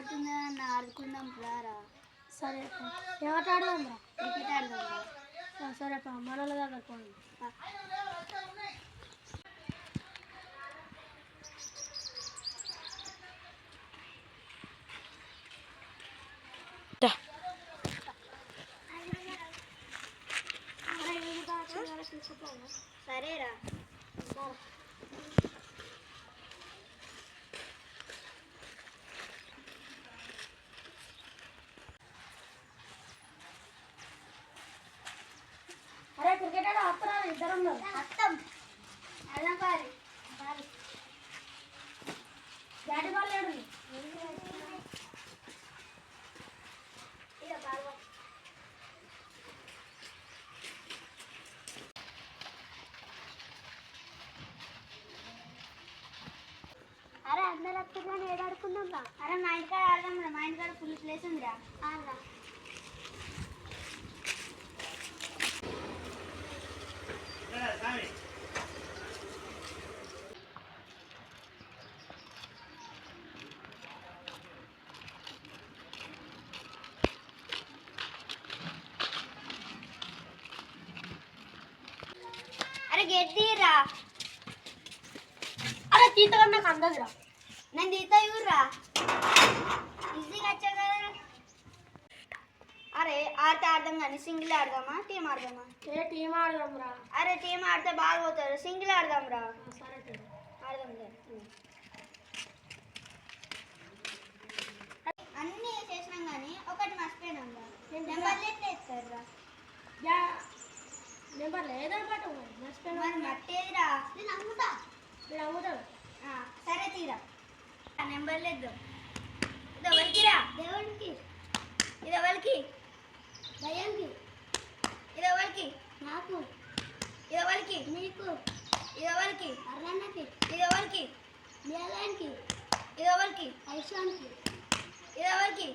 అవుతుంది అన్న ఆడుకుందాం రారా. సరే ఏమాట ఆడదాం రా? క్రికెట్ ఆడదాం రా. సరే మనలో దగ్గర పోండి. సరేరా. అరే క్రికెట్ ఆడ వస్తారా? ఇద్దరం అత్తం అలా పారి బ్యాట్ బాల్ లేడు. అరే అందరు వస్తున్నాను ఏడు ఆడుకుందాం రా. అరే మా ఇంటికాడ ఆడదాం రా. మా ఇంటికాడ ఫుల్ ప్లేస్ ఉందిరా. రా అరే గేట్ తీయరా. అరే తీతగా నాకు అందదురా. నేను తీతా ఇవ్వరా. ఈజీగా వచ్చా కదా. అరే ఆడితే ఆడదాం కానీ సింగిల్ ఆడదామా టీం ఆడదామా? టీం ఆడదాం రా. అరే టీం ఆడితే బాగా పోతారు. సింగిల్ ఆడదాం రా. సరే ఆడదాం. అన్నీ చేసినాం కానీ ఒకటి మర్చిపోయినాం రా. నెంబర్లు ఎట్లా ఇస్తారు రా? నెంబర్ లేదో పట్టు మరి మట్టేదిరా. నేను అమ్ముతా. మీరు అమ్ముతాడు. సరే తీరా. నెంబర్లు ఇద్దాం. ఇది ఎవరికిరా? దేవుడికి. ఇది ఎవరికి? దయ్యానికి. ఇది ఎవరికి? నాకు. ఇది ఎవరికి? మీకు. ఇది ఎవరికి? అర్రన్నకి. ఇది ఎవరికి? మేలానికి. ఇది ఎవరికి? ఐశానికి. ఇది ఎవరికి?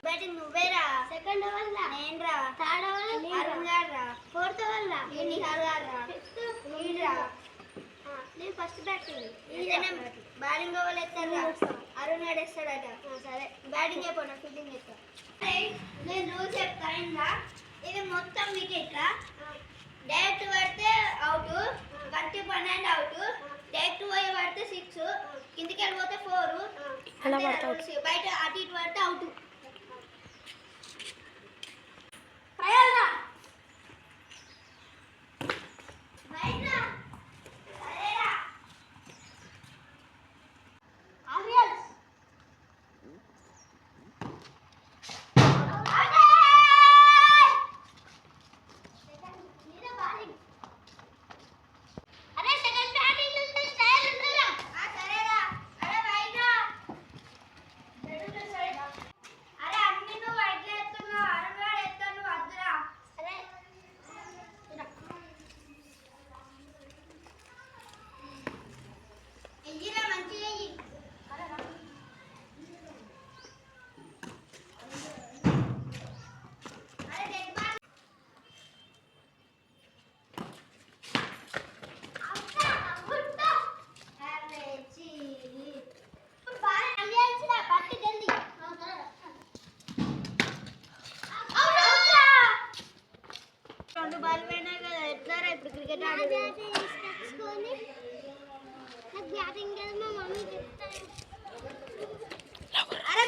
బ్యాటింగ్ నువ్వేరా. సెకండ్ ఓవర్ రా. నేను రా. థర్డ్ ఓవర్ అరుణ్ గారు రా. ఫోర్త్ ఓవర్ రా. నిహార్ గారు రా. ఫిఫ్త్ రా. నేను ఫస్ట్ బ్యాటింగ్. బ్యాటింగ్ ఓవర్ ఎత్తాను. అరుణ్ గారు వేస్తాడట. సరే బ్యాటింగ్ అయిపోయినా ఫీల్డింగ్ చేస్తా. నేను రూల్స్ చెప్తా ఇంకా. ఇది మొత్తం వికెట్ రా. డైరెక్ట్ పడితే అవుట్. గట్టి పన్నెండు అవుట్. డైరెక్ట్ పోయి పడితే 6. కిందికి వెళ్ళిపోతే 4. బయట అటు ఇటు పడితే అవుట్. అరే